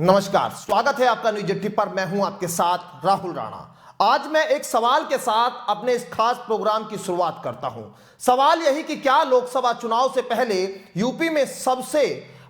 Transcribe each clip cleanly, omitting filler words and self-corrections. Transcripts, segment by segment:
नमस्कार, स्वागत है आपका न्यूज एटी पर। मैं हूं आपके साथ राहुल राणा। आज मैं एक सवाल के साथ अपने इस खास प्रोग्राम की शुरुआत करता हूं। सवाल यही कि क्या लोकसभा चुनाव से पहले यूपी में सबसे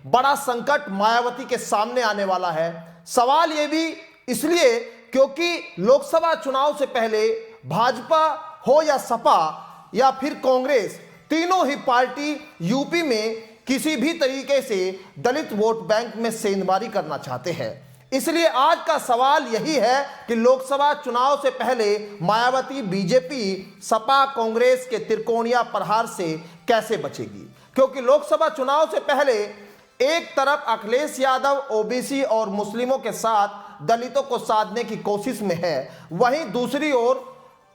बड़ा संकट मायावती के सामने आने वाला है। सवाल यह भी इसलिए क्योंकि लोकसभा चुनाव से पहले भाजपा हो या सपा या फिर कांग्रेस, तीनों ही पार्टी यूपी में किसी भी तरीके से दलित वोट बैंक में सेंधमारी करना चाहते हैं। इसलिए आज का सवाल यही है कि लोकसभा चुनाव से पहले मायावती बीजेपी सपा कांग्रेस के त्रिकोणीय प्रहार से कैसे बचेगी। क्योंकि लोकसभा चुनाव से पहले एक तरफ अखिलेश यादव ओबीसी और मुस्लिमों के साथ दलितों को साधने की कोशिश में है, वहीं दूसरी ओर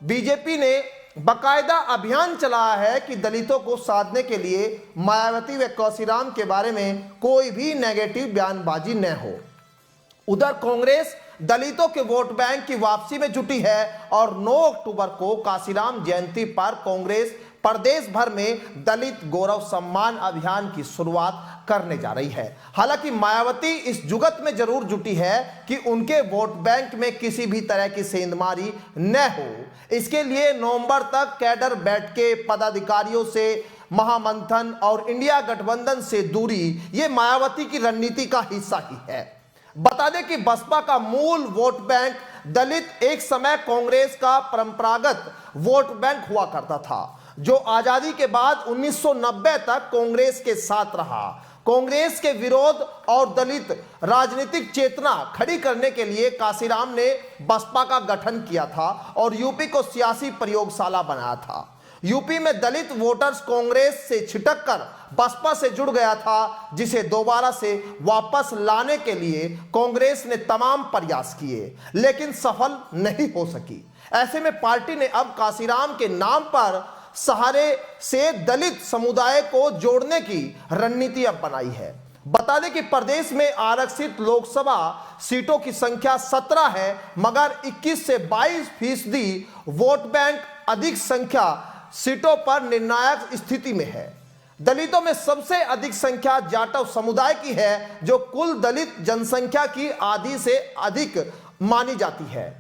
बीजेपी ने बाकायदा अभियान चलाया है कि दलितों को साधने के लिए मायावती व काशीराम के बारे में कोई भी नेगेटिव बयानबाजी न हो। उधर कांग्रेस दलितों के वोट बैंक की वापसी में जुटी है और 9 अक्टूबर को काशीराम जयंती पर कांग्रेस प्रदेश भर में दलित गौरव सम्मान अभियान की शुरुआत करने जा रही है। हालांकि मायावती इस जुगत में जरूर जुटी है कि उनके वोट बैंक में किसी भी तरह की सेंधमारी न हो। इसके लिए नवंबर तक कैडर बैठ के पदाधिकारियों से महामंथन और इंडिया गठबंधन से दूरी, ये मायावती की रणनीति का हिस्सा ही है। बता दें कि बसपा का मूल वोट बैंक दलित एक समय कांग्रेस का परंपरागत वोट बैंक हुआ करता था, जो आजादी के बाद 1990 तक कांग्रेस के साथ रहा। कांग्रेस के विरोध और दलित राजनीतिक चेतना खड़ी करने के लिए काशीराम ने बसपा का गठन किया था और यूपी को सियासी प्रयोगशाला बनाया था। यूपी में दलित वोटर्स कांग्रेस से छिटक कर बसपा से जुड़ गया था, जिसे दोबारा से वापस लाने के लिए कांग्रेस ने तमाम प्रयास किए, लेकिन सफल नहीं हो सकी। ऐसे में पार्टी ने अब काशीराम के नाम पर सहारे से दलित समुदाय को जोड़ने की रणनीति अब बनाई है। बता दें कि प्रदेश में आरक्षित लोकसभा सीटों की संख्या 17 है, मगर 21 से 22% वोट बैंक अधिक संख्या सीटों पर निर्णायक स्थिति में है। दलितों में सबसे अधिक संख्या जाटव समुदाय की है, जो कुल दलित जनसंख्या की आधी से अधिक मानी जाती है।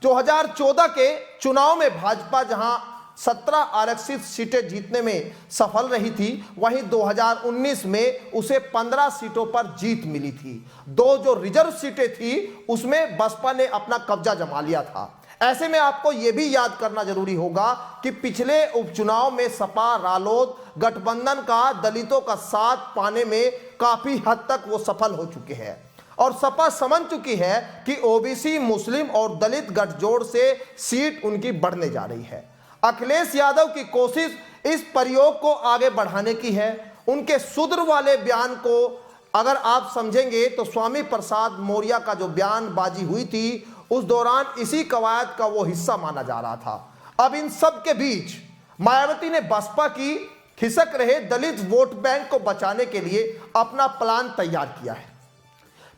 2014 के चुनाव में भाजपा जहां 17 आरक्षित सीटें जीतने में सफल रही थी, वहीं 2019 में उसे 15 सीटों पर जीत मिली थी। 2 जो रिजर्व सीटें थी उसमें बसपा ने अपना कब्जा जमा लिया था। ऐसे में आपको यह भी याद करना जरूरी होगा कि पिछले उपचुनाव में सपा रालोद गठबंधन का दलितों का साथ पाने में काफी हद तक वो सफल हो चुके हैं और सपा समझ चुकी है कि ओबीसी, मुस्लिम और दलित गठजोड़ से सीट उनकी बढ़ने जा रही है। अखिलेश यादव की कोशिश इस प्रयोग को आगे बढ़ाने की है। उनके शूद्र वाले बयान को अगर आप समझेंगे तो स्वामी प्रसाद मौर्य का जो बयानबाजी हुई थी उस दौरान इसी कवायद का वो हिस्सा माना जा रहा था। अब इन सब के बीच मायावती ने बसपा की खिसक रहे दलित वोट बैंक को बचाने के लिए अपना प्लान तैयार किया है।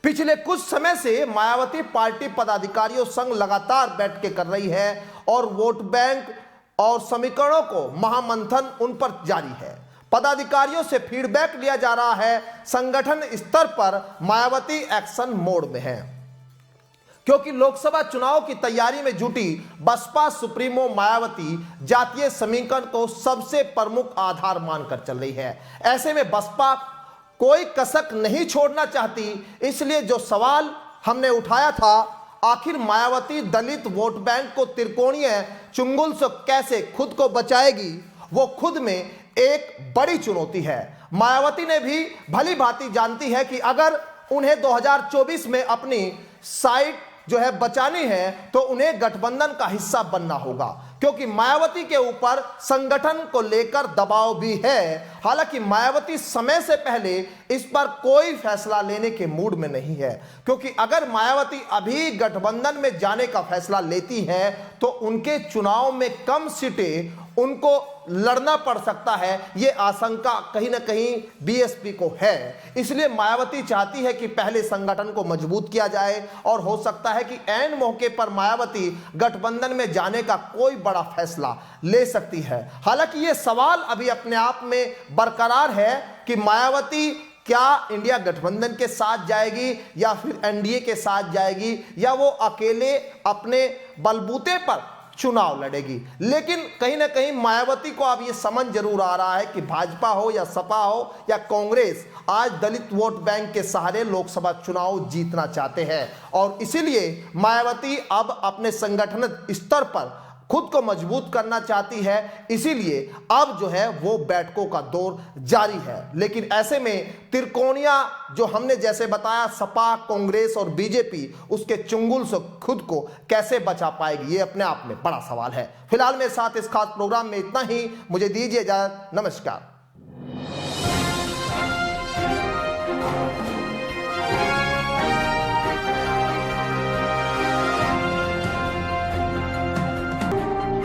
पिछले कुछ समय से मायावती पार्टी पदाधिकारियों संग लगातार बैठकें कर रही है और वोट बैंक और समीकरणों को महामंथन उन पर जारी है। पदाधिकारियों से फीडबैक लिया जा रहा है। संगठन स्तर पर मायावती एक्शन मोड में है, क्योंकि लोकसभा चुनाव की तैयारी में जुटी बसपा सुप्रीमो मायावती जातीय समीकरण को सबसे प्रमुख आधार मानकर चल रही है। ऐसे में बसपा कोई कसक नहीं छोड़ना चाहती। इसलिए जो सवाल हमने उठाया था, आखिर मायावती दलित वोट बैंक को त्रिकोणीय चुंगल से कैसे खुद को बचाएगी, वो खुद में एक बड़ी चुनौती है। मायावती ने भी भली भांति जानती है कि अगर उन्हें 2024 में अपनी साइट जो है बचानी है तो उन्हें गठबंधन का हिस्सा बनना होगा, क्योंकि मायावती के ऊपर संगठन को लेकर दबाव भी है। हालांकि मायावती समय से पहले इस पर कोई फैसला लेने के मूड में नहीं है, क्योंकि अगर मायावती अभी गठबंधन में जाने का फैसला लेती है तो उनके चुनाव में कम सीटें उनको लड़ना पड़ सकता है। ये आशंका कहीं ना कहीं बीएसपी को है। इसलिए मायावती चाहती है कि पहले संगठन को मजबूत किया जाए और हो सकता है कि ऐन मौके पर मायावती गठबंधन में जाने का कोई बड़ा फैसला ले सकती है। हालांकि ये सवाल अभी अपने आप में बरकरार है कि मायावती क्या इंडिया गठबंधन के साथ जाएगी या फिर एनडीए के साथ जाएगी, या वो अकेले अपने बलबूते पर चुनाव लड़ेगी। लेकिन कहीं ना कहीं मायावती को अब ये समझ जरूर आ रहा है कि भाजपा हो या सपा हो या कांग्रेस आज दलित वोट बैंक के सहारे लोकसभा चुनाव जीतना चाहते हैं, और इसीलिए मायावती अब अपने संगठन स्तर पर खुद को मजबूत करना चाहती है। इसीलिए अब जो है वो बैठकों का दौर जारी है। लेकिन ऐसे में त्रिकोणीय जो हमने जैसे बताया सपा, कांग्रेस और बीजेपी, उसके चुंगल से खुद को कैसे बचा पाएगी, ये अपने आप में बड़ा सवाल है। फिलहाल मेरे साथ इस खास प्रोग्राम में इतना ही। मुझे दीजिए इजाजत। नमस्कार।